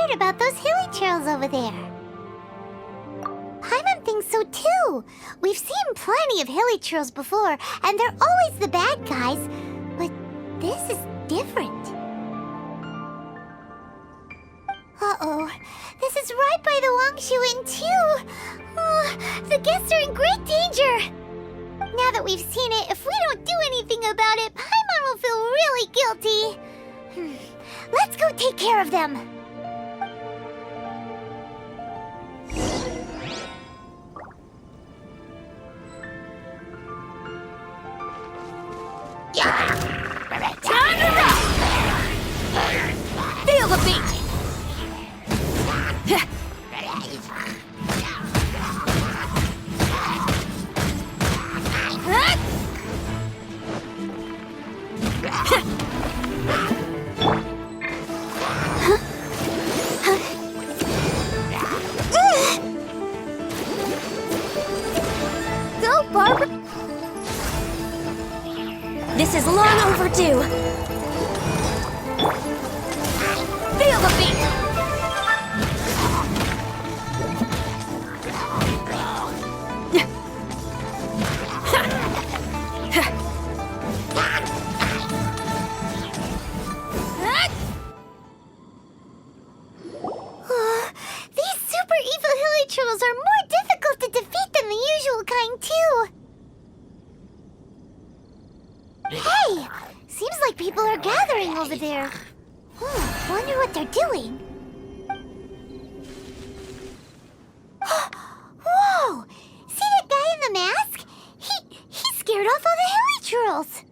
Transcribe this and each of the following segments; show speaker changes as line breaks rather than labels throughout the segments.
heard about those hilly trails over there. Paimon thinks so too. We've seen plenty of hilly trails before, and they're always the bad guys. But this is different. Uh-oh. This is right by the Wangshu Inn too. Oh, the guests are in great danger. Now that we've seen it, if we don't do anything about it, Paimon will feel really guilty. Let's go take care of them.
Time to rock! Feel the beat!
Go, Barbara!
This is long overdue. Feel the beat!
These super evil hilly trolls are more difficult to defeat than the usual kind, too. Hey! Seems like people are gathering over there. Wonder what they're doing. Whoa! See that guy in the mask? He scared off all the hilly trolls.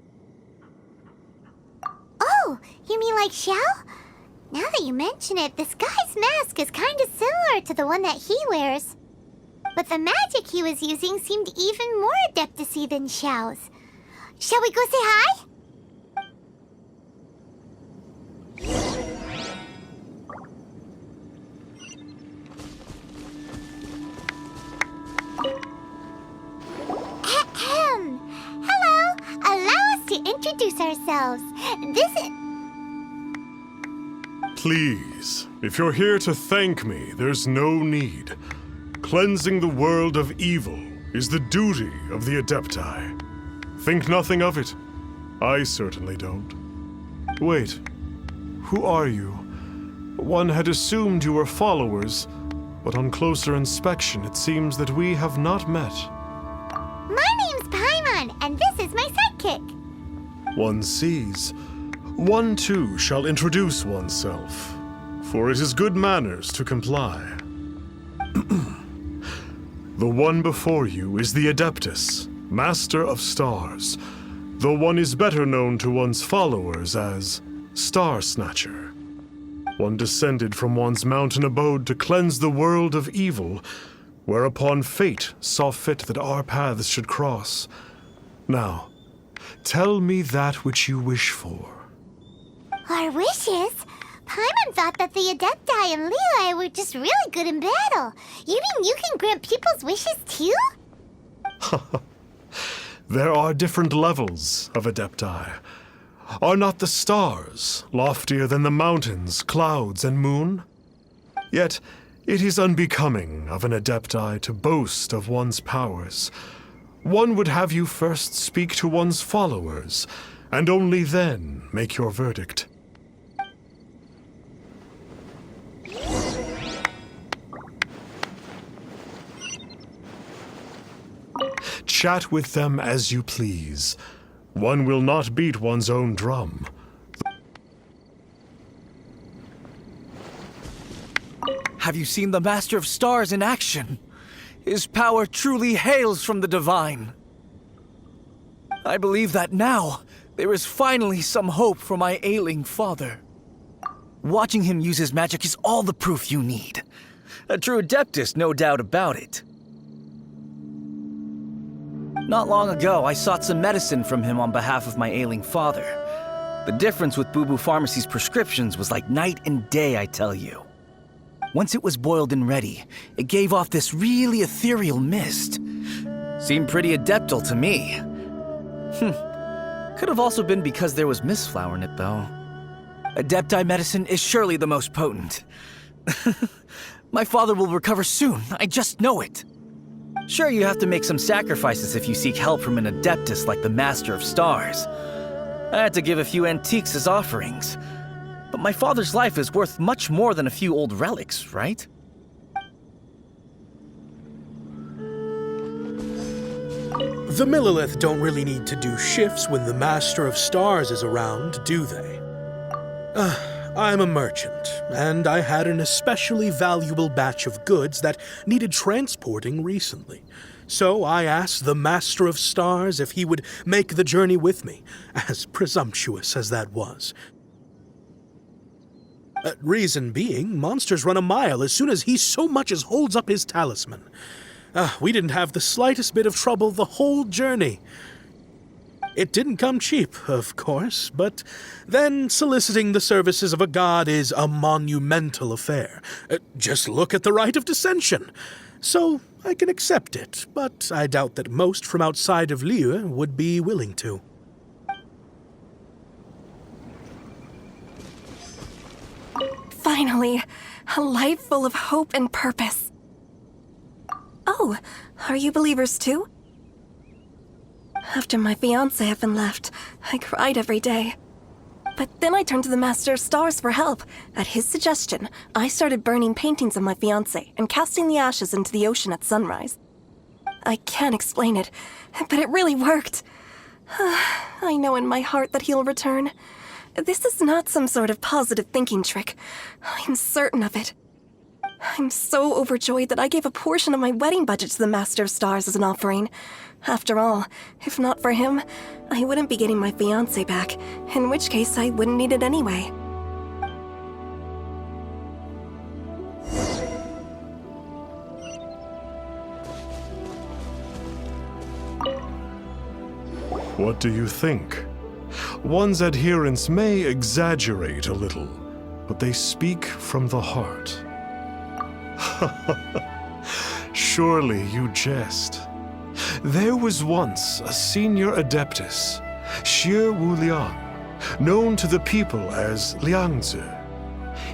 Oh, you mean like Xiao? Now that you mention it, this guy's mask is kind of similar to the one that he wears. But the magic he was using seemed even more adeptacy than Xiao's. Shall we go say hi? Ahem. Hello. Allow us to introduce ourselves. This is...
Please, if you're here to thank me, there's no need. Cleansing the world of evil is the duty of the Adepti. Think nothing of it. I certainly don't. Wait, who are you? One had assumed you were followers, but on closer inspection it seems that we have not met.
My name's Paimon, and this is my sidekick.
One sees. One too shall introduce oneself, for it is good manners to comply. The one before you is the Adeptus, Master of Stars, though one is better known to one's followers as Star Snatcher. One descended from one's mountain abode to cleanse the world of evil, whereupon fate saw fit that our paths should cross. Now, tell me that which you wish for.
Our wishes? Paimon thought that the Adepti and Leela were just really good in battle. You mean you can grant people's wishes too?
There are different levels of Adepti. Are not the stars loftier than the mountains, clouds, and moon? Yet it is unbecoming of an Adepti to boast of one's powers. One would have you first speak to one's followers, and only then make your verdict. Chat with them as you please. One will not beat one's own drum.
Have you seen the Master of Stars in action? His power truly hails from the divine. I believe that now there is finally some hope for my ailing father. Watching him use his magic is all the proof you need. A true Adeptus, no doubt about it. Not long ago, I sought some medicine from him on behalf of my ailing father. The difference with Boo Boo Pharmacy's prescriptions was like night and day, I tell you. Once it was boiled and ready, it gave off this really ethereal mist. Seemed pretty adeptal to me. Could have also been because there was mistflower in it, though. Adepti medicine is surely the most potent. My father will recover soon, I just know it. Sure, you have to make some sacrifices if you seek help from an Adeptus like the Master of Stars. I had to give a few antiques as offerings. But my father's life is worth much more than a few old relics, right?
The Millilith don't really need to do shifts when the Master of Stars is around, do they? I'm a merchant, and I had an especially valuable batch of goods that needed transporting recently. So I asked the Master of Stars if he would make the journey with me, as presumptuous as that was. Reason being, monsters run a mile as soon as he so much as holds up his talisman. We didn't have the slightest bit of trouble the whole journey. It didn't come cheap, of course, but then soliciting the services of a god is a monumental affair. Just look at the Rite of Dissension. So I can accept it, but I doubt that most from outside of Liyue would be willing to.
Finally, a life full of hope and purpose. Oh, are you believers too? After my fiancé had been left, I cried every day. But then I turned to the Master of Stars for help. At his suggestion, I started burning paintings of my fiancé and casting the ashes into the ocean at sunrise. I can't explain it, but it really worked. I know in my heart that he'll return. This is not some sort of positive thinking trick. I'm certain of it. I'm so overjoyed that I gave a portion of my wedding budget to the Master of Stars as an offering. After all, if not for him, I wouldn't be getting my fiancé back, in which case I wouldn't need it anyway.
What do you think? One's adherents may exaggerate a little, but they speak from the heart. Surely you jest. There was once a senior Adeptus, Xie Wuliang, known to the people as Liangzi.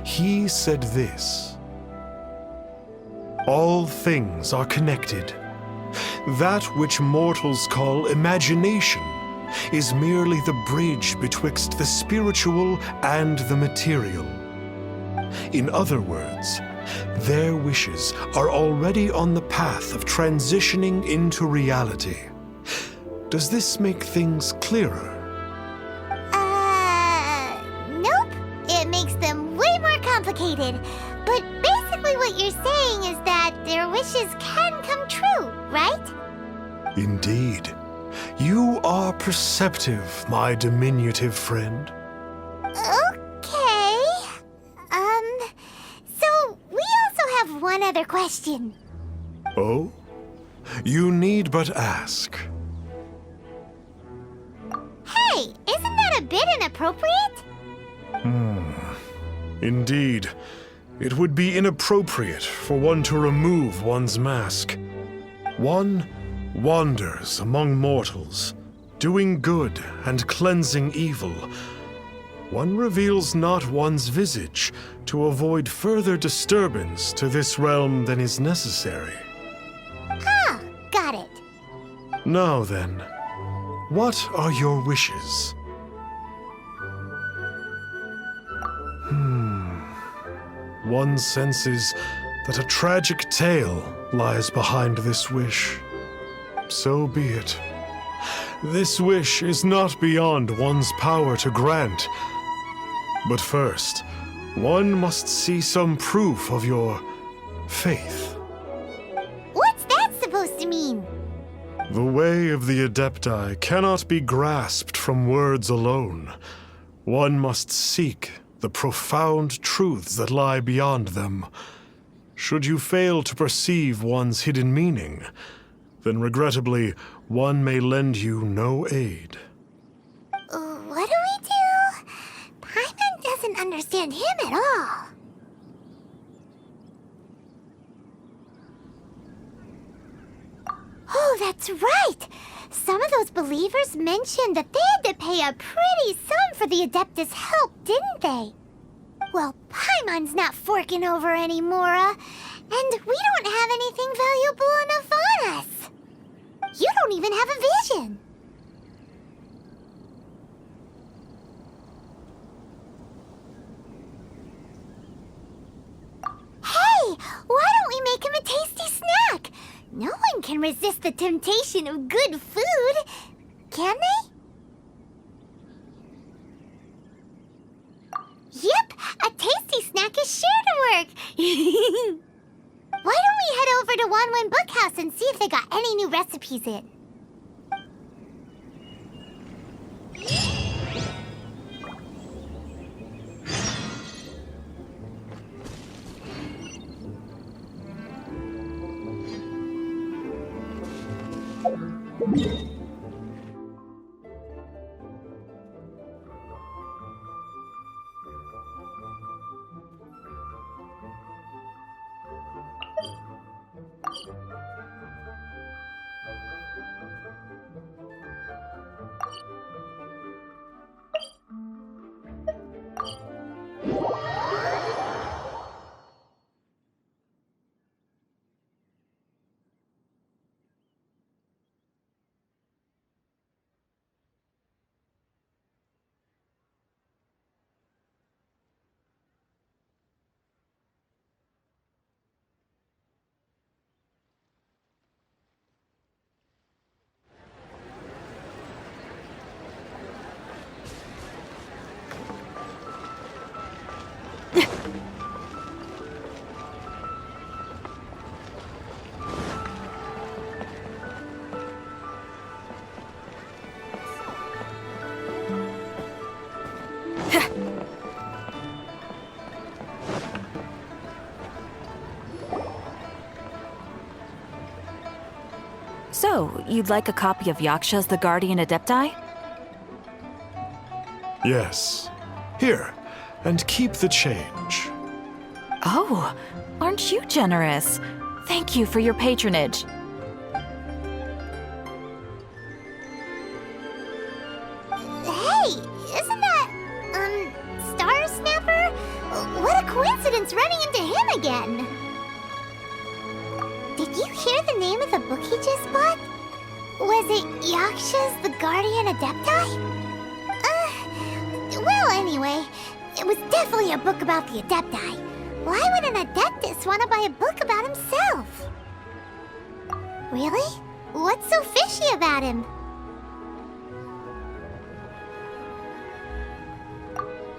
He said this: all things are connected. That which mortals call imagination is merely the bridge betwixt the spiritual and the material. In other words, their wishes are already on the path of transitioning into reality. Does this make things clearer?
Nope. It makes them way more complicated. But basically what you're saying is that their wishes can come true, right?
Indeed. You are perceptive, my diminutive friend.
Okay. So we also have one other question.
Oh? You need but ask.
Hey, isn't that a bit inappropriate?
Indeed. It would be inappropriate for one to remove one's mask. One wanders among mortals, doing good and cleansing evil. One reveals not one's visage to avoid further disturbance to this realm than is necessary.
Ah, got it.
Now then, what are your wishes? One senses that a tragic tale lies behind this wish. So be it. This wish is not beyond one's power to grant. But first, one must see some proof of your faith.
What's that supposed to mean?
The way of the Adepti cannot be grasped from words alone. One must seek the profound truths that lie beyond them. Should you fail to perceive one's hidden meaning, then regrettably, one may lend you no aid.
What do we do? Paimon doesn't understand him at all. Oh, that's right! Some of those believers mentioned that they had to pay a pretty sum for the Adeptus' help, didn't they? Well, Paimon's not forking over anymore, and we don't have anything valuable enough on us. You don't even have a vision. Hey, why don't we make him a tasty snack? No one can resist the temptation of good food, can they? Yep, a tasty snack is sure to work. Why don't we head over to Wanwen Bookhouse and see if they got any new recipes in?
So, you'd like a copy of Yaksha's The Guardian Adepti?
Yes. Here, and keep the change.
Oh, aren't you generous? Thank you for your patronage.
Hey, isn't that, Star Snapper? What a coincidence running into him again. Did you hear the name of the book he just bought? Was it Yaksha's The Guardian Adepti? Well, anyway, it was definitely a book about the Adepti. Why would an Adeptus want to buy a book about himself? Really? What's so fishy about him?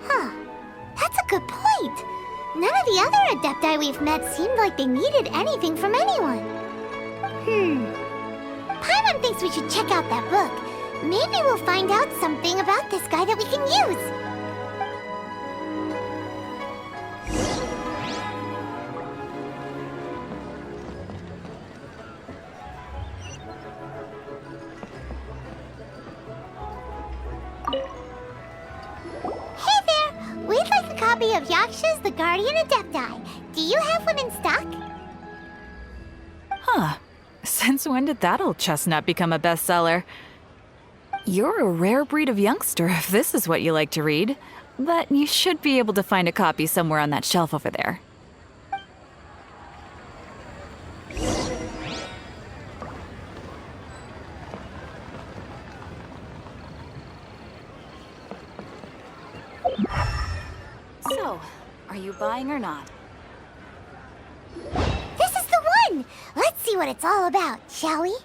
Huh. That's a good point. None of the other Adepti we've met seemed like they needed anything from anyone. Paimon thinks we should check out that book. Maybe we'll find out something about this guy that we can use. Hey there! We'd like a copy of Yaksha's The Guardian Adepti. Do you have one in stock?
Huh. Since when did that old chestnut become a bestseller? You're a rare breed of youngster if this is what you like to read. But you should be able to find a copy somewhere on that shelf over there. So, are you buying or not?
This is the one! Let's see what it's all about, shall we?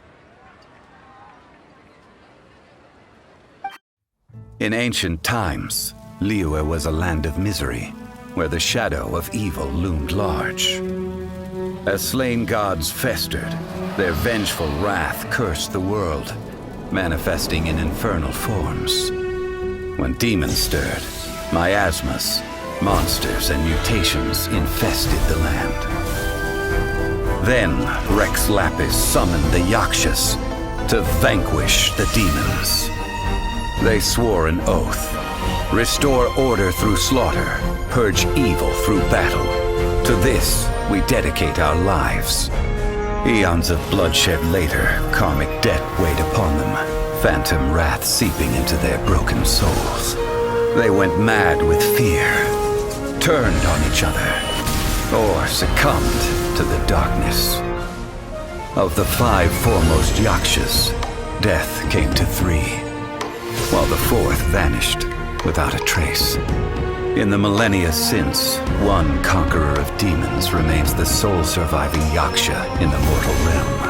In ancient times, Liyue was a land of misery, where the shadow of evil loomed large. As slain gods festered, their vengeful wrath cursed the world, manifesting in infernal forms. When demons stirred, miasmas, monsters, and mutations infested the land. Then Rex Lapis summoned the Yakshas to vanquish the demons. They swore an oath: restore order through slaughter, purge evil through battle. To this, we dedicate our lives. Eons of bloodshed later, karmic debt weighed upon them, phantom wrath seeping into their broken souls. They went mad with fear, turned on each other, or succumbed to the darkness. Of the 5 foremost Yakshas, death came to 3, while the 4th vanished without a trace. In the millennia since, one conqueror of demons remains the sole surviving Yaksha in the mortal realm.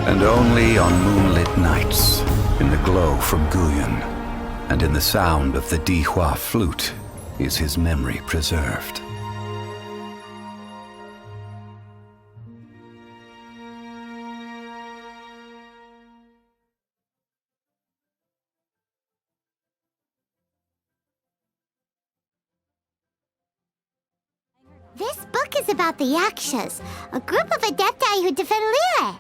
And only on moonlit nights, in the glow from Guyon, and in the sound of the Dihua flute, is his memory preserved.
This book is about the Yakshas, a group of adepti who defend Liyue.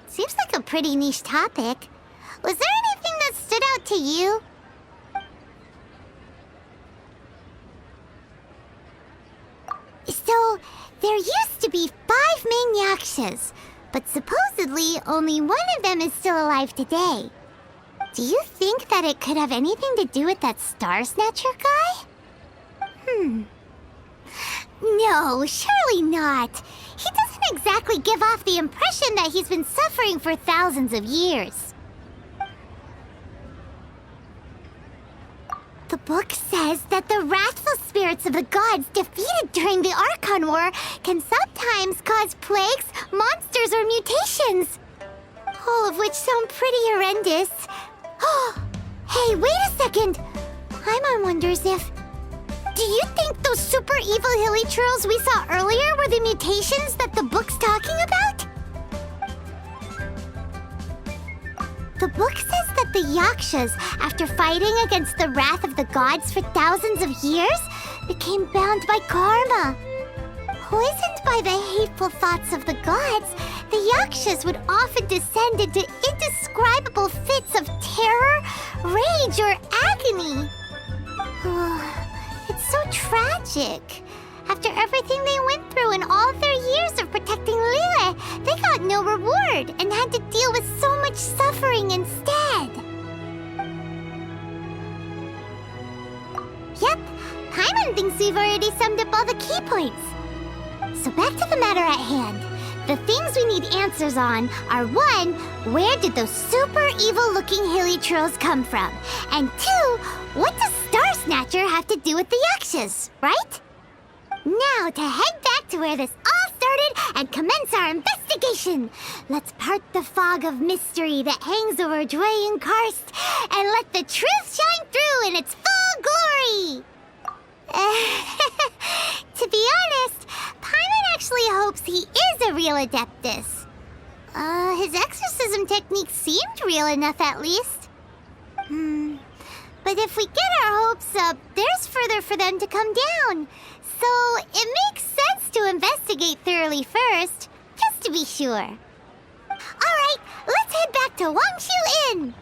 Seems like a pretty niche topic. Was there anything that stood out to you? So, there used to be 5 main Yakshas, but supposedly only one of them is still alive today. Do you think that it could have anything to do with that Star Snatcher guy? No, surely not. He doesn't exactly give off the impression that he's been suffering for thousands of years. The book says that the wrathful spirits of the gods defeated during the Archon War can sometimes cause plagues, monsters, or mutations. All of which sound pretty horrendous. Hey, wait a second! Paimon wonders if... Do you think those super evil hilly churls we saw earlier were the mutations that the book's talking about? The book says that the Yakshas, after fighting against the wrath of the gods for thousands of years, became bound by karma. Poisoned by the hateful thoughts of the gods, the Yakshas would often descend into indescribable fits of terror, rage, or agony. It's so tragic. After everything they went through in all of their years of protecting Liyue, they got no reward and had to deal with so much suffering instead. Yep, Paimon thinks we've already summed up all the key points. So back to the matter at hand. The things we need answers on are 1, where did those super evil-looking hilly trolls come from? And 2, what does Star Snatcher have to do with the Yakshas, right? Now to head back to where this all started and commence our investigation. Let's part the fog of mystery that hangs over Dwayne Karst and let the truth shine through in its full glory. To be honest, Paimon actually hopes he is a real Adeptus. His exorcism technique seemed real enough at least. But if we get our hopes up, there's further for them to come down. So it makes sense to investigate thoroughly first, just to be sure. Alright, let's head back to Wangshu Inn!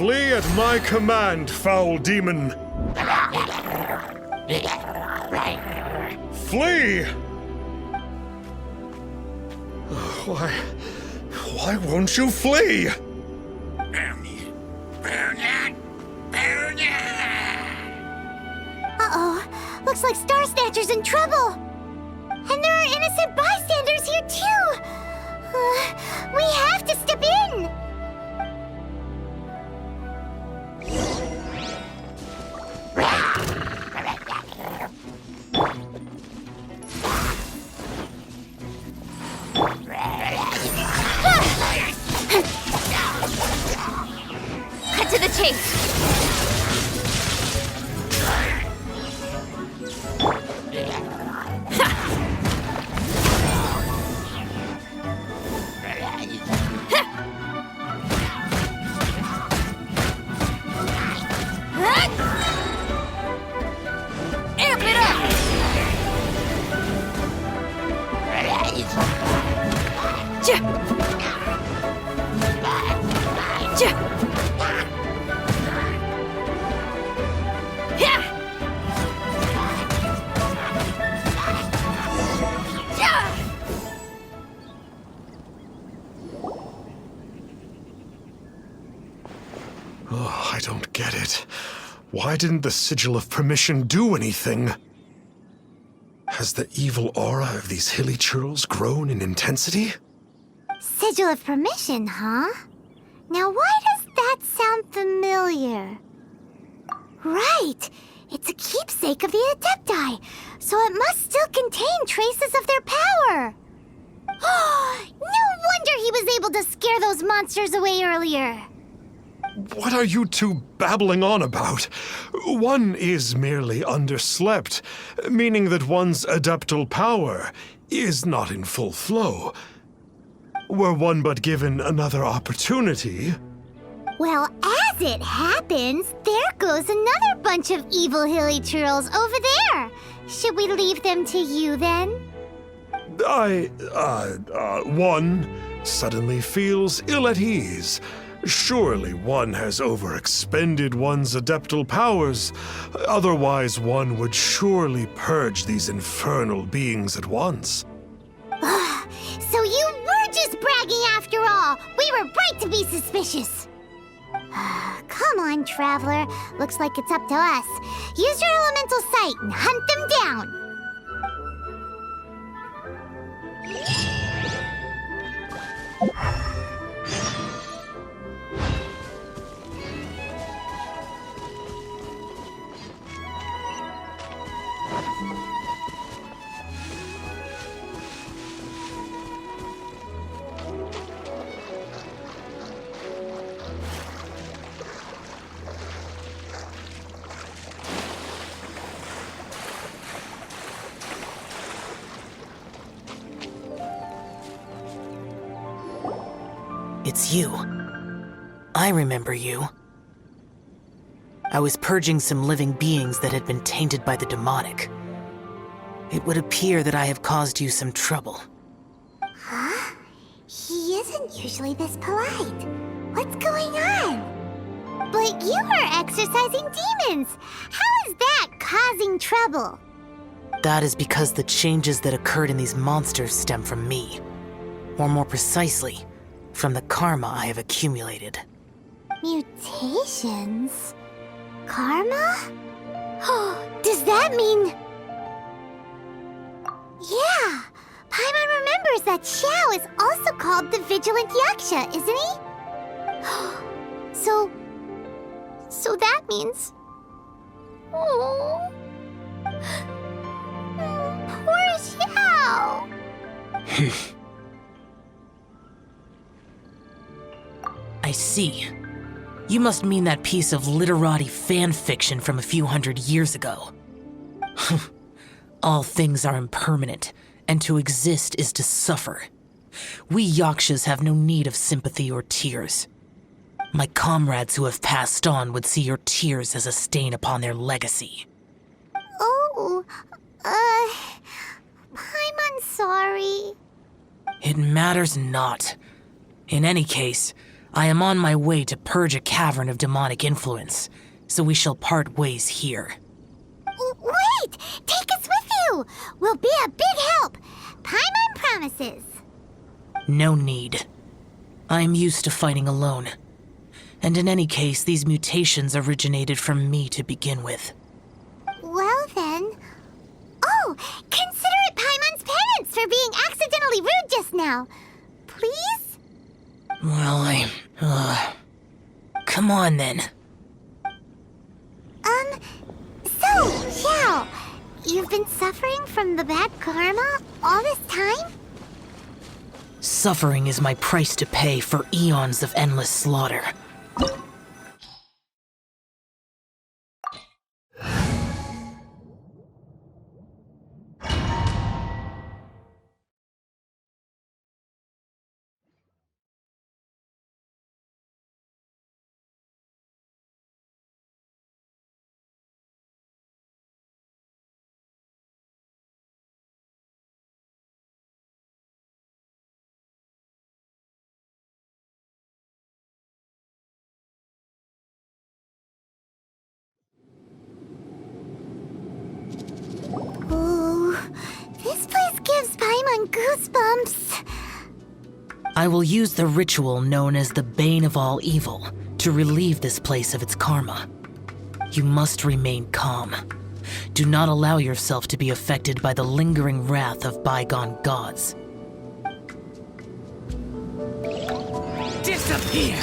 Flee at my command, foul demon! Flee! Why won't you flee?
Uh-oh. Looks like Star Snatcher's in trouble. And there are innocent bystanders here, too. We have to step in.
Cut to the chase. Amp it up.
Oh, I don't get it. Why didn't the Sigil of Permission do anything? Has the evil aura of these hilly churls grown in intensity?
Sigil of Permission, huh? Now why does that sound familiar? Right! It's a keepsake of the Adepti, so it must still contain traces of their power! No wonder he was able to scare those monsters away earlier!
What are you two babbling on about? One is merely underslept, meaning that one's adeptal power is not in full flow. Were one but given another opportunity...
Well, as it happens, there goes another bunch of evil hilly churls over there. Should we leave them to you, then?
One suddenly feels ill at ease. Surely one has overexpended one's adeptal powers. Otherwise, one would surely purge these infernal beings at once.
So you were just bragging after all. We were right to be suspicious. Come on, Traveler. Looks like it's up to us. Use your elemental sight and hunt them down.
It's you. I remember you. I was purging some living beings that had been tainted by the demonic. It would appear that I have caused you some trouble.
Huh? He isn't usually this polite. What's going on? But you are exorcising demons. How is that causing trouble?
That is because the changes that occurred in these monsters stem from me. Or more precisely, from the karma I have accumulated.
Mutations? Karma? Does that mean... Yeah! Paimon remembers that Xiao is also called the Vigilant Yaksha, isn't he? So that means... Oh... Poor Xiao!
I see. You must mean that piece of literati fan fiction from a few hundred years ago. All things are impermanent, and to exist is to suffer. We Yakshas have no need of sympathy or tears. My comrades who have passed on would see your tears as a stain upon their legacy.
Oh, I'm sorry.
It matters not. In any case, I am on my way to purge a cavern of demonic influence, so we shall part ways here.
Wait! Take us with you! We'll be a big help! Paimon promises!
No need. I am used to fighting alone. And in any case, these mutations originated from me to begin with.
Well then... Oh! Consider it Paimon's penance for being accidentally rude just now. Please?
Well, come on then.
So, Xiao, you've been suffering from the bad karma all this time?
Suffering is my price to pay for eons of endless slaughter.
Ooh, this place gives Paimon goosebumps.
I will use the ritual known as the Bane of All Evil to relieve this place of its karma. You must remain calm. Do not allow yourself to be affected by the lingering wrath of bygone gods.
Disappear!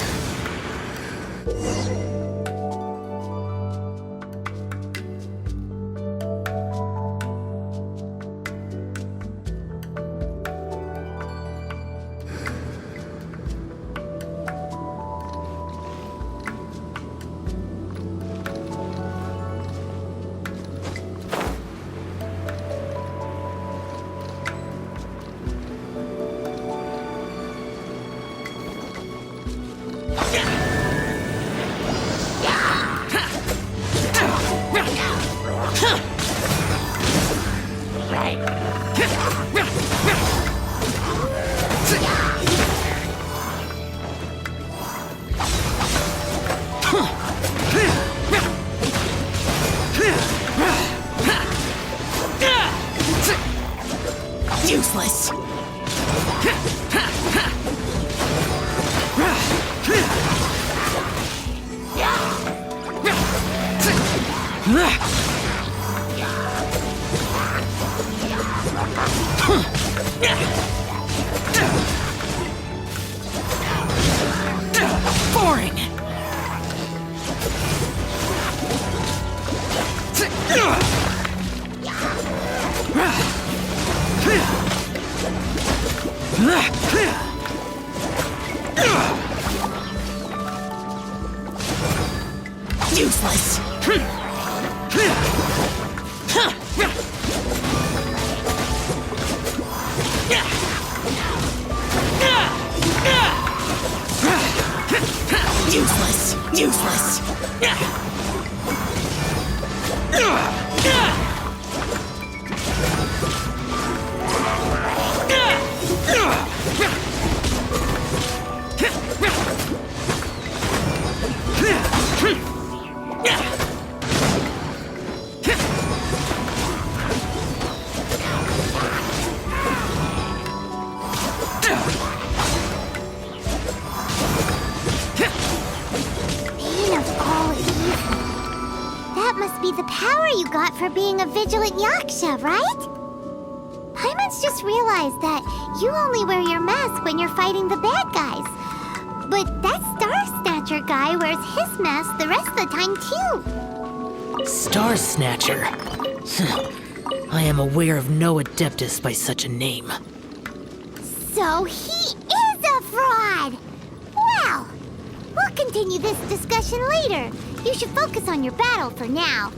Useless!
Boring!
Useless! Useless! Useless!
Bane of all evil. That must be the power you got for being a vigilant Yaksha, right? Paimon's just realized that you only wear your mask when you're fighting the bad guys. But that Star Snatcher guy wears his mask the rest of the time, too.
Star Snatcher. I am aware of no Adeptus by such a name.
So he is a fraud! Well, we'll continue this discussion later. You should focus on your battle for now.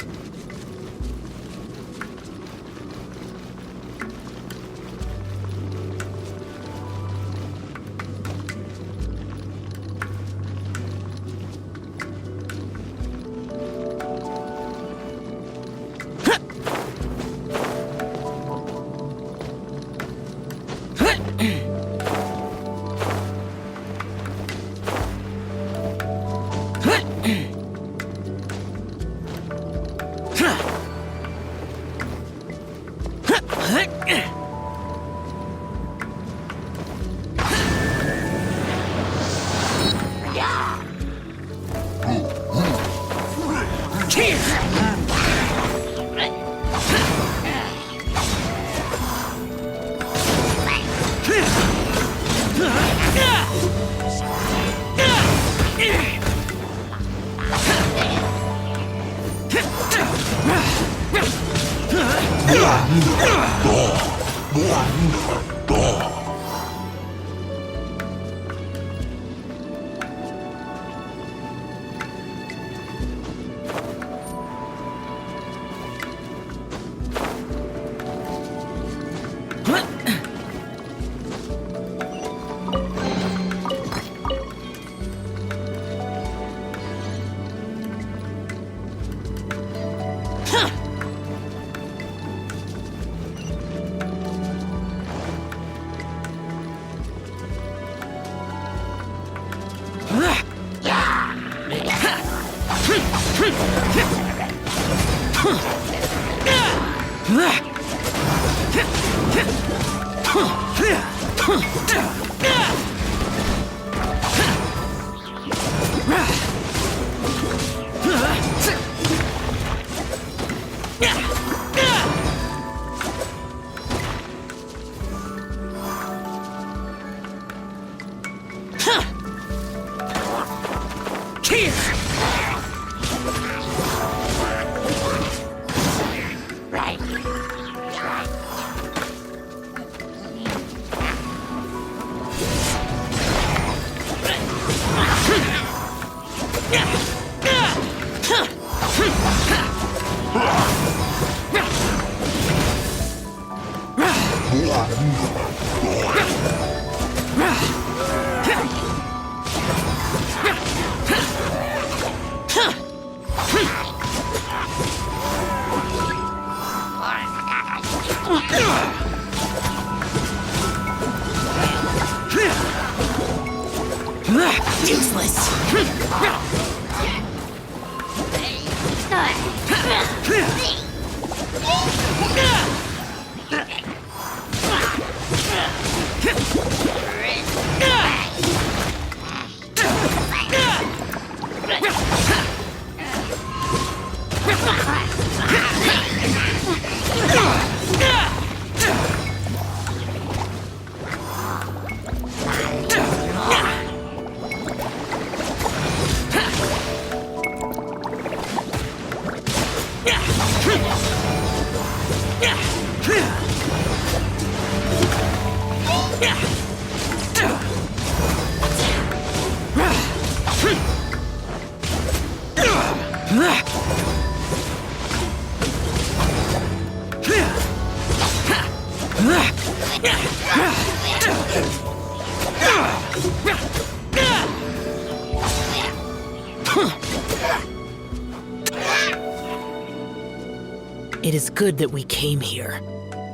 It is good that we came here.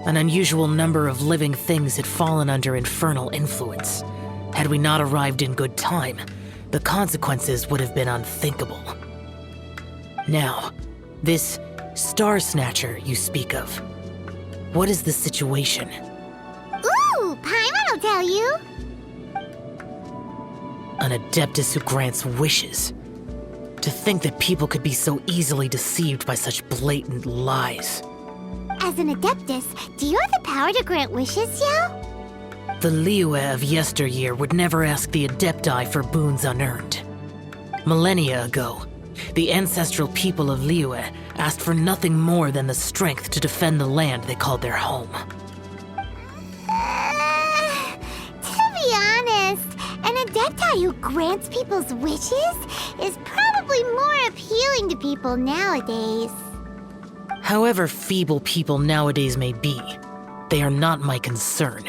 An unusual number of living things had fallen under infernal influence. Had we not arrived in good time, the consequences would have been unthinkable. Now, this Star Snatcher you speak of, what is the situation?
Ooh, Paimon will tell you.
An Adeptus who grants wishes. To think that people could be so easily deceived by such blatant lies.
As an Adeptus, do you have the power to grant wishes, Yao?
The Liyue of yesteryear would never ask the Adepti for boons unearned. Millennia ago, the ancestral people of Liyue asked for nothing more than the strength to defend the land they called their home.
To be honest, an Adepti who grants people's wishes is probably more appealing to people nowadays.
However feeble people nowadays may be, they are not my concern.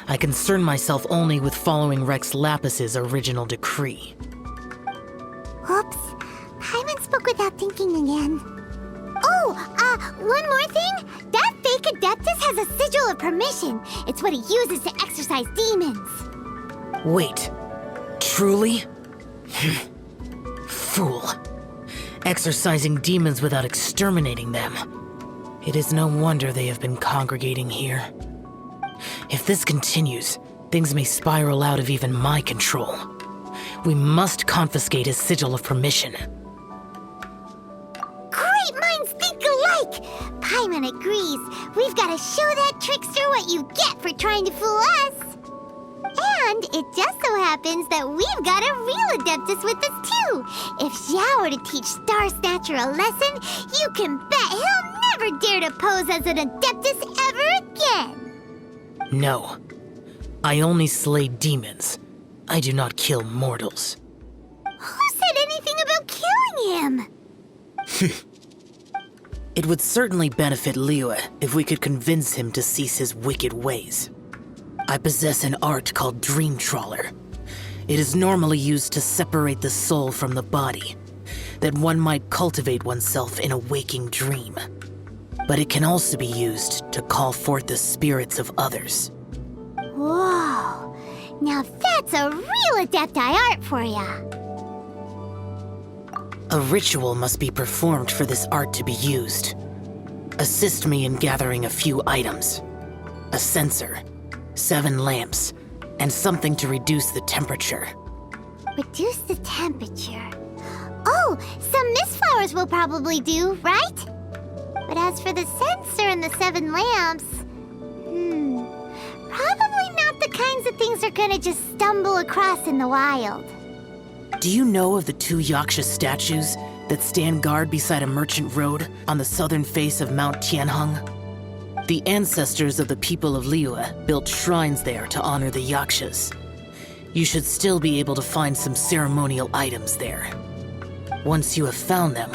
I concern myself only with following Rex Lapis's original decree.
Oops. Paimon spoke without thinking again. Oh, one more thing. That fake Adeptus has a sigil of permission. It's what he uses to exorcise demons.
Wait, truly? Fool. Exorcising demons without exterminating them. It is no wonder they have been congregating here. If this continues, things may spiral out of even my control. We must confiscate his sigil of permission.
Great minds think alike! Paimon agrees. We've got to show that trickster what you get for trying to fool us. And it just so happens that we've got a real Adeptus with us too. If Xiao were to teach Star Snatcher a lesson, you can bet he'll never dare to pose as an Adeptus ever again.
No. I only slay demons. I do not kill mortals.
Who said anything about killing him?
It would certainly benefit Liyue if we could convince him to cease his wicked ways. I possess an art called Dream Trawler. It is normally used to separate the soul from the body, that one might cultivate oneself in a waking dream. But it can also be used to call forth the spirits of others.
Whoa, now that's a real Adepti art for ya.
A ritual must be performed for this art to be used. Assist me in gathering a few items. A censer, 7 lamps, and something to reduce the temperature.
Reduce the temperature. Oh, some mist flowers will probably do, right? But as for the censer and the 7 lamps, probably not the kinds of things they're gonna just stumble across in the wild.
Do you know of the 2 Yaksha statues that stand guard beside a merchant road on the southern face of Mount Tianheng? The ancestors of the people of Liyue built shrines there to honor the Yakshas. You should still be able to find some ceremonial items there. Once you have found them,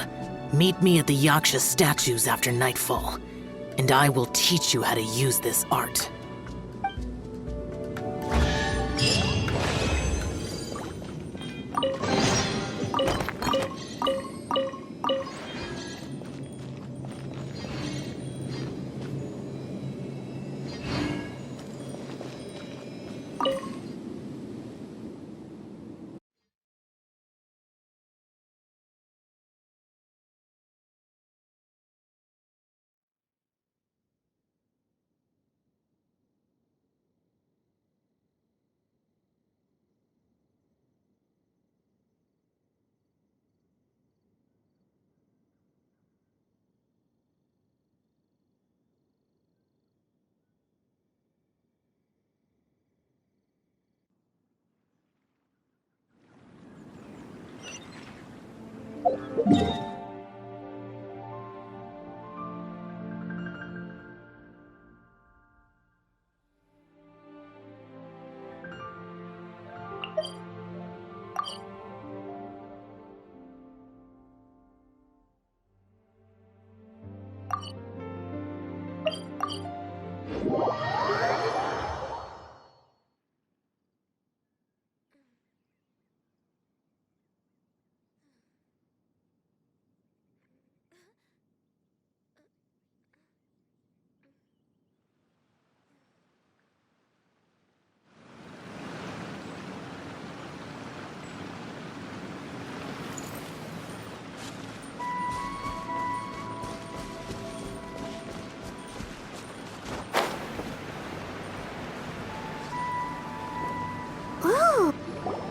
meet me at the Yaksha statues after nightfall, and I will teach you how to use this art.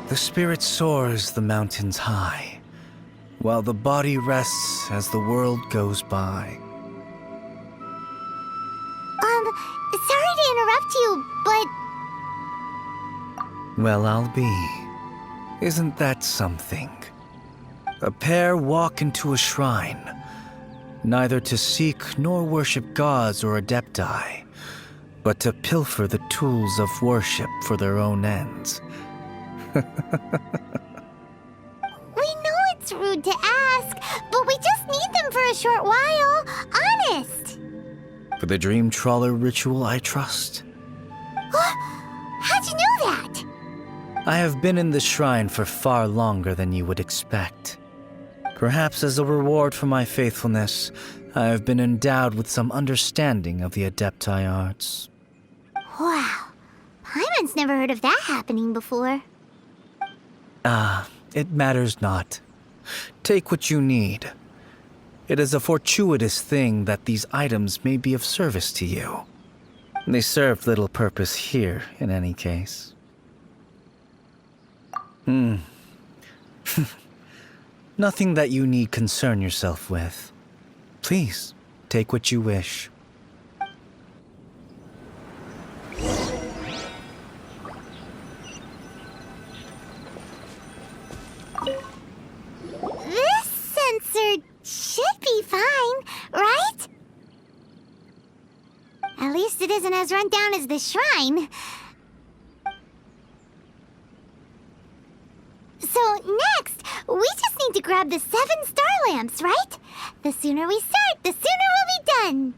The spirit soars the mountains high, while the body rests as the world goes by.
Sorry to interrupt you, but...
Well, I'll be. Isn't that something? A pair walk into a shrine, neither to seek nor worship gods or adepti, but to pilfer the tools of worship for their own ends.
We know it's rude to ask, but we just need them for a short while. Honest.
For the Dream Trawler ritual, I trust.
How'd you know that?
I have been in the shrine for far longer than you would expect. Perhaps as a reward for my faithfulness, I have been endowed with some understanding of the Adepti arts.
Wow. Paimon's never heard of that happening before.
It matters not. Take what you need. It is a fortuitous thing that these items may be of service to you. They serve little purpose here, in any case. Nothing that you need concern yourself with. Please, take what you wish.
as run down as the shrine. So next, we just need to grab the 7 star lamps, right? The sooner we start, the sooner we'll be done.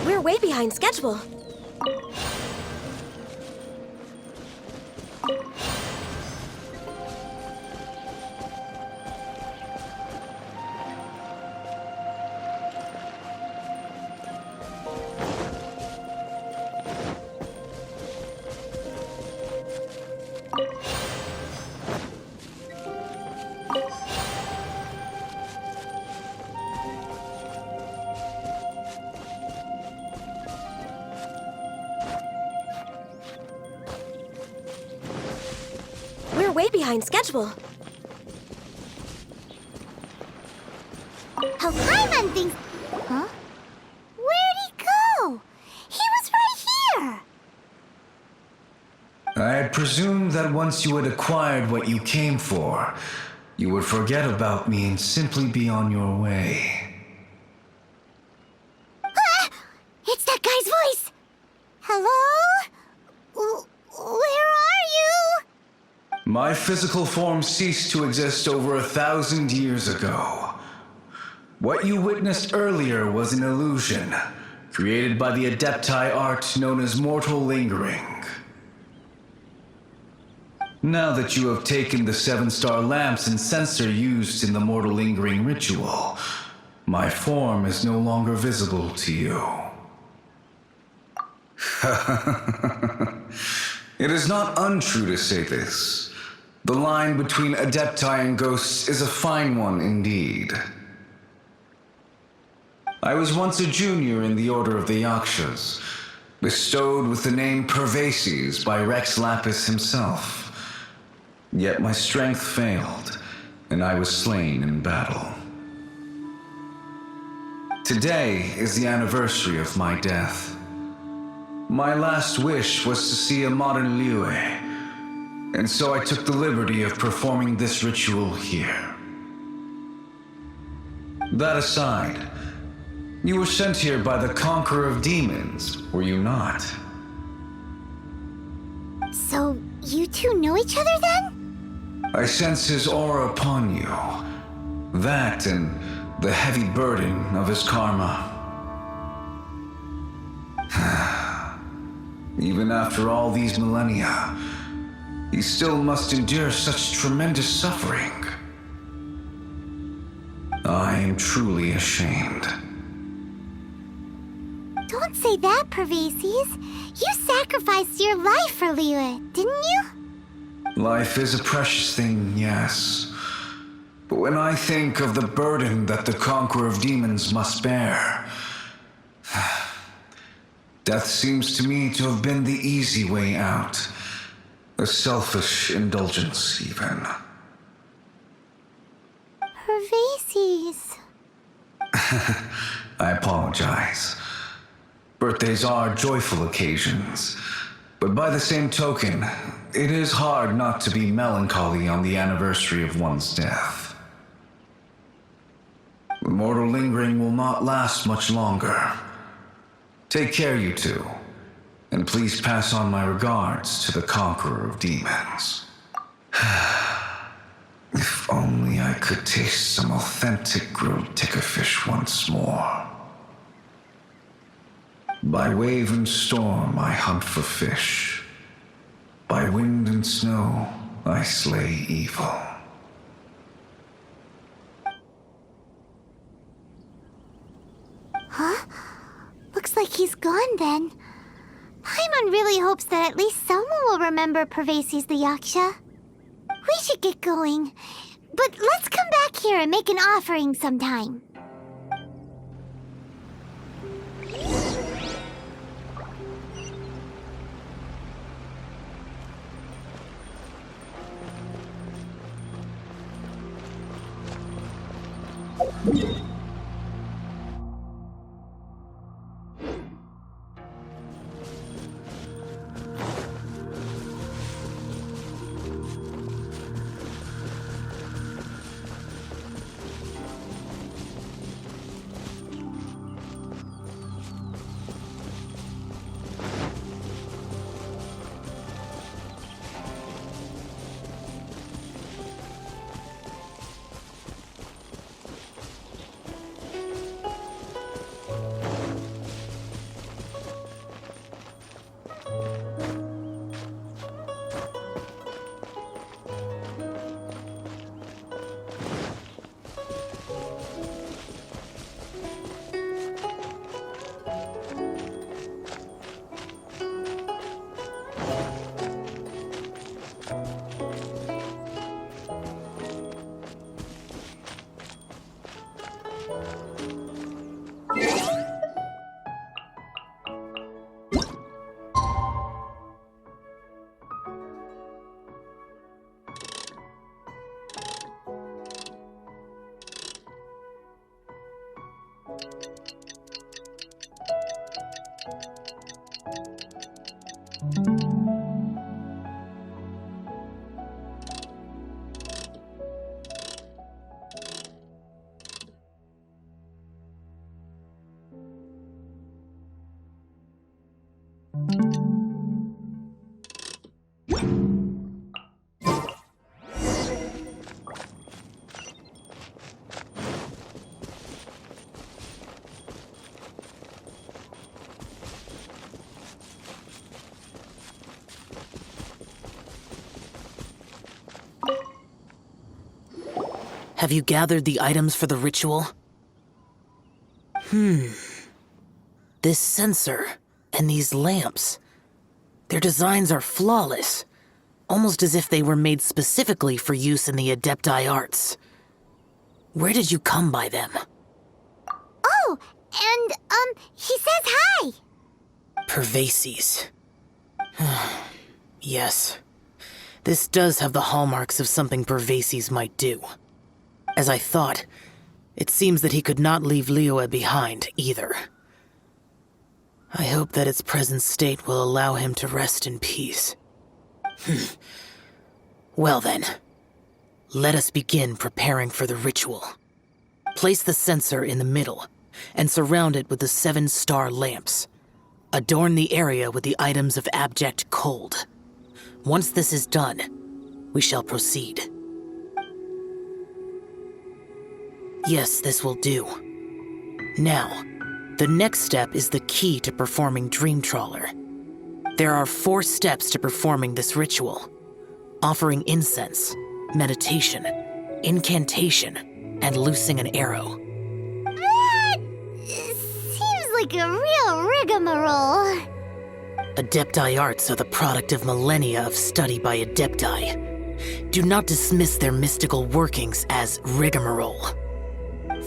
We're way behind schedule. We're way behind schedule.
How Paimon thinks... Huh? Where'd he go? He was right here!
I had presumed that once you had acquired what you came for, you would forget about me and simply be on your way.
Ah! It's that guy's voice! Hello? Where are you?
My physical form ceased to exist over 1,000 years ago. What you witnessed earlier was an illusion, created by the Adepti art known as mortal lingering. Now that you have taken the 7-star lamps and censer used in the mortal lingering ritual, my form is no longer visible to you. It is not untrue to say this. The line between Adepti and ghosts is a fine one indeed. I was once a junior in the Order of the Yakshas, bestowed with the name Pervases by Rex Lapis himself. Yet my strength failed, and I was slain in battle. Today is the anniversary of my death. My last wish was to see a modern Liyue, and so I took the liberty of performing this ritual here. That aside, you were sent here by the Conqueror of Demons, were you not?
So, you two know each other then?
I sense his aura upon you. That and the heavy burden of his karma. Even after all these millennia, he still must endure such tremendous suffering. I am truly ashamed.
Don't say that, Pervases. You sacrificed your life for Liyue, didn't you?
Life is a precious thing, yes. But when I think of the burden that the Conqueror of Demons must bear, death seems to me to have been the easy way out. A selfish indulgence, even.
Pervases.
I apologize. Birthdays are joyful occasions, but by the same token, it is hard not to be melancholy on the anniversary of one's death. The mortal lingering will not last much longer. Take care, you two, and please pass on my regards to the Conqueror of Demons. If only I could taste some authentic grilled ticker fish once more. By wave and storm I hunt for fish. By wind and snow I slay evil.
Huh? Looks like he's gone then. Paimon Paimon really hopes that at least someone will remember Pervases the Yaksha. We should get going. But let's come back here and make an offering sometime.
Have you gathered the items for the ritual? This sensor and these lamps. Their designs are flawless, almost as if they were made specifically for use in the Adepti arts. Where did you come by them?
Oh, and, he says hi!
Pervases. Yes. This does have the hallmarks of something Pervases might do. As I thought, it seems that he could not leave Liyue behind, either. I hope that its present state will allow him to rest in peace. Well then, let us begin preparing for the ritual. Place the censer in the middle, and surround it with the 7-star lamps. Adorn the area with the items of abject cold. Once this is done, we shall proceed. Yes, this will do. Now, the next step is the key to performing Dream Trawler. There are 4 steps to performing this ritual: offering incense, meditation, incantation, and loosing an arrow.
That seems like a real rigmarole.
Adepti arts are the product of millennia of study by Adepti. Do not dismiss their mystical workings as rigmarole.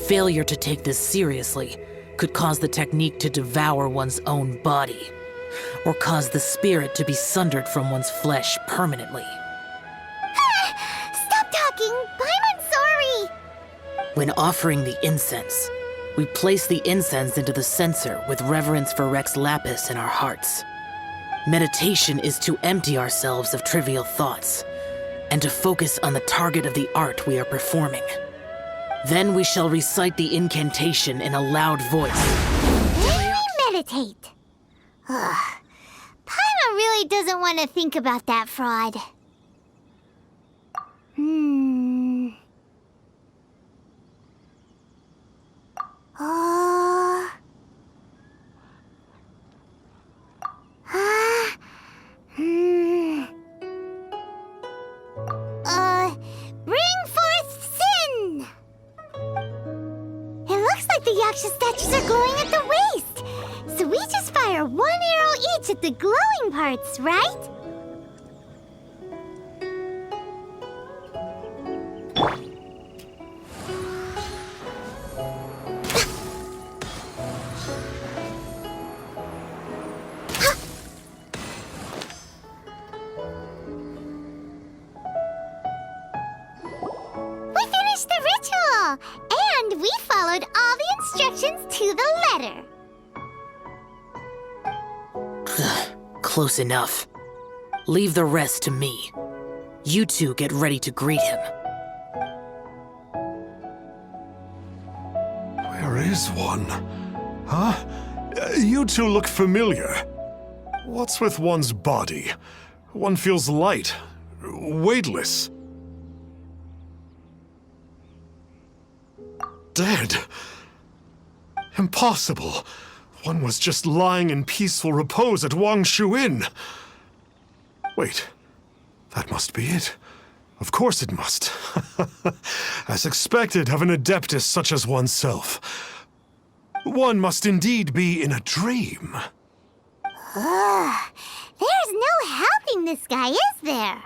Failure to take this seriously could cause the technique to devour one's own body, or cause the spirit to be sundered from one's flesh permanently.
Stop talking! I'm sorry!
When offering the incense, we place the incense into the censer with reverence for Rex Lapis in our hearts. Meditation is to empty ourselves of trivial thoughts, and to focus on the target of the art we are performing. Then we shall recite the incantation in a loud voice.
When we meditate. Paimon really doesn't want to think about that fraud. Bring forth sin! It looks like the Yaksha statues are glowing at the waist. So we just fire 1 arrow itch at the glowing parts, right? We finished the ritual! And we followed all the instructions to the letter.
Close enough. Leave the rest to me. You two get ready to greet him.
Where is one? Huh? You two look familiar. What's with one's body? One feels light, weightless. Dead. Impossible. One was just lying in peaceful repose at Wangshu Inn. Wait, that must be it. Of course it must. As expected of an adeptus such as oneself. One must indeed be in a dream.
There's no helping this guy, is there?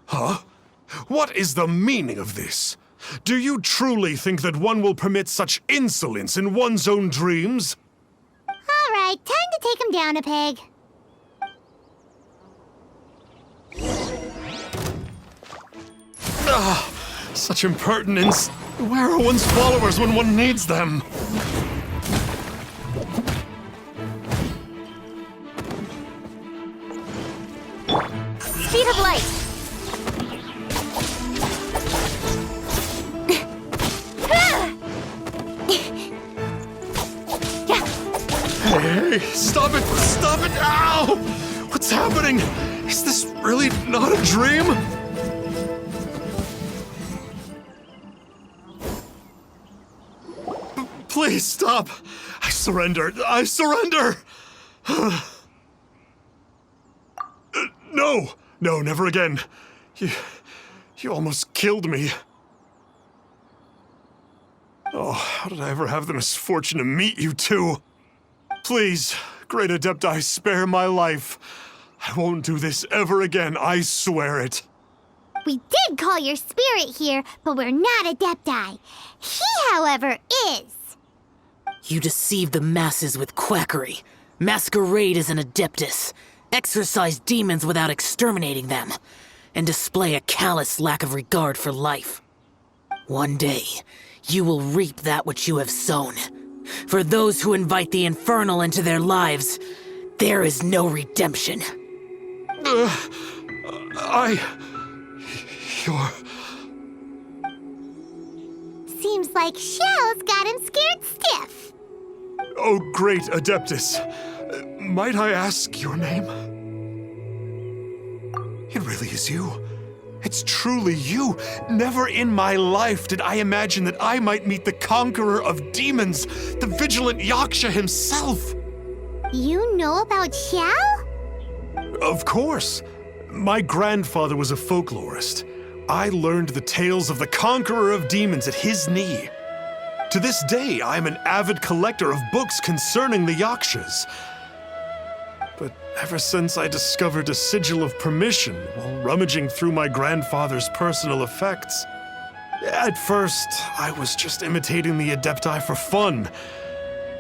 Huh? What is the meaning of this? Do you truly think that one will permit such insolence in one's own dreams?
All right, time to take him down a peg.
Such impertinence. Where are one's followers when one needs them?
Speed of light.
Hey, stop it! Stop it! Ow! What's happening? Is this really not a dream? Please stop! I surrender! I surrender! No! No, never again. You almost killed me. Oh, how did I ever have the misfortune to meet you two? Please, Great Adepti, spare my life. I won't do this ever again, I swear it.
We did call your spirit here, but we're not Adepti. He, however, is.
You deceive the masses with quackery, masquerade as an adeptus, exorcise demons without exterminating them, and display a callous lack of regard for life. One day, you will reap that which you have sown. For those who invite the infernal into their lives, there is no redemption.
You're...
Seems like Xiao's got him scared stiff.
Oh, great Adeptus. Might I ask your name? It really is you. It's truly you. Never in my life did I imagine that I might meet the conqueror of demons, the vigilant Yaksha himself.
You know about Xiao?
Of course. My grandfather was a folklorist. I learned the tales of the conqueror of demons at his knee. To this day, I am an avid collector of books concerning the Yakshas. But ever since I discovered a sigil of permission while rummaging through my grandfather's personal effects, at first, I was just imitating the Adepti for fun.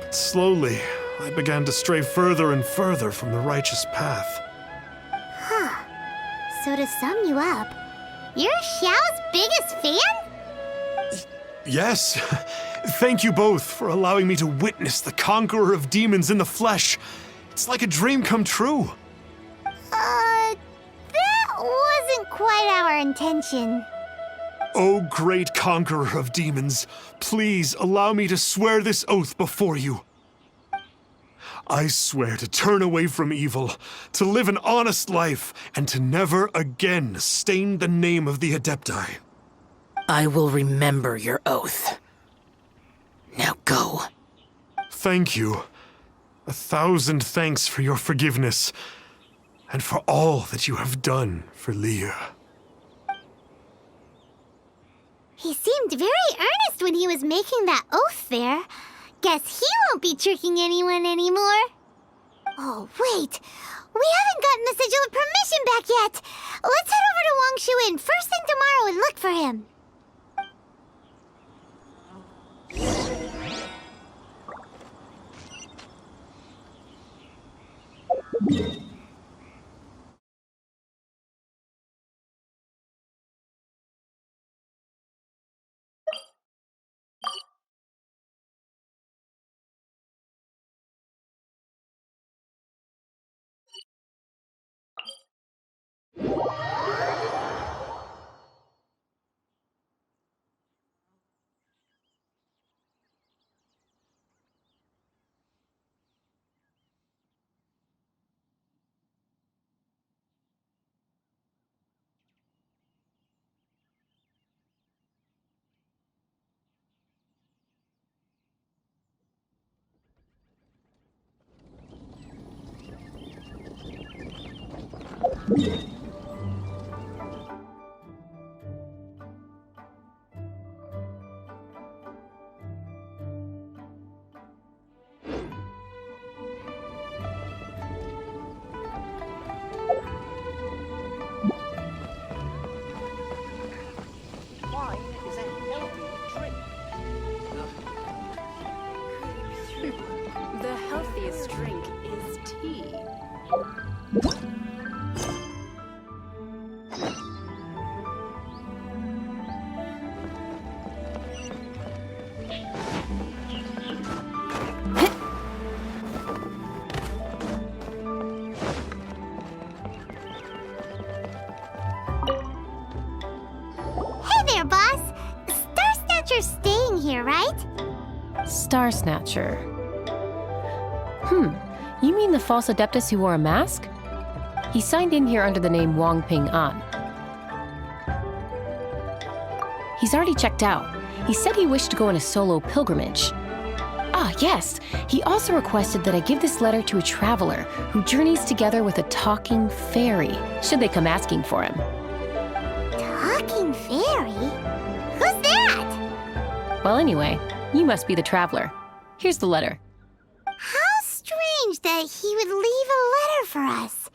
But slowly, I began to stray further and further from the righteous path.
So to sum you up, you're Xiao's biggest fan?
Yes. Thank you both for allowing me to witness the conqueror of demons in the flesh. It's like a dream come true.
That wasn't quite our intention.
Oh, great conqueror of demons, please allow me to swear this oath before you. I swear to turn away from evil, to live an honest life, and to never again stain the name of the Adepti.
I will remember your oath. Now go.
Thank you. 1,000 thanks for your forgiveness, and for all that you have done for Leah.
He seemed very earnest when he was making that oath there. Guess he won't be tricking anyone anymore. Oh, wait. We haven't gotten the Sigil of Permission back yet. Let's head over to Wangshu first thing tomorrow and look for him.
The healthiest drink is tea.
Hey there, boss. Star Snatcher's staying here, right?
Star Snatcher. You mean the false adeptus who wore a mask? He signed in here under the name Wang Ping An. He's already checked out. He said he wished to go on a solo pilgrimage. Ah, yes. He also requested that I give this letter to a traveler who journeys together with a talking fairy, should they come asking for him.
Talking fairy? Who's that?
Well, anyway, you must be the traveler. Here's the letter.
How strange that he would leave a letter for us.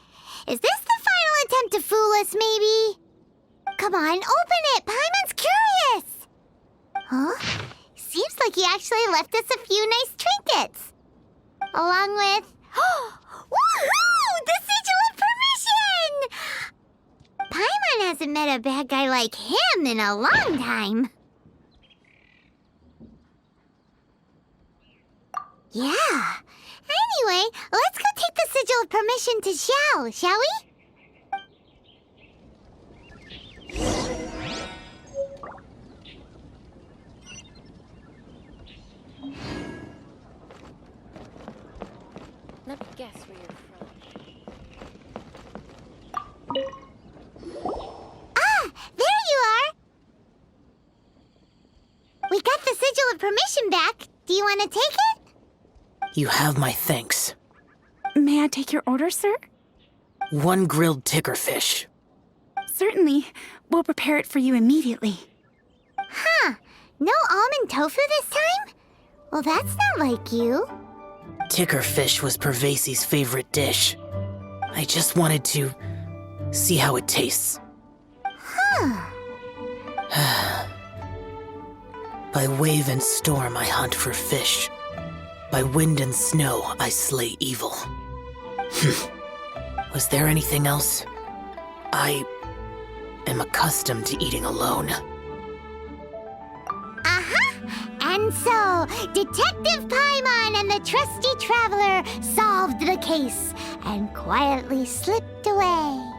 Is this the final attempt to fool us, maybe? Come on, open it! Paimon's curious! Huh? Seems like he actually left us a few nice trinkets. Along with... Woohoo! The Sigil of Permission! Paimon hasn't met a bad guy like him in a long time. Yeah. Anyway, let's go take the Sigil of Permission to Xiao, shall we?
Let me guess where you're from.
Ah, there you are! We got the Sigil of Permission back. Do you want to take it?
You have my thanks.
May I take your order, sir?
1 grilled tickerfish.
Certainly. We'll prepare it for you immediately.
Huh. No almond tofu this time? Well, that's not like you.
Tickerfish was Pervasi's favorite dish. I just wanted to see how it tastes.
Huh.
By wave and storm I hunt for fish. By wind and snow I slay evil. Was there anything else? I am accustomed to eating alone.
And so, Detective Paimon and the trusty traveler solved the case and quietly slipped away.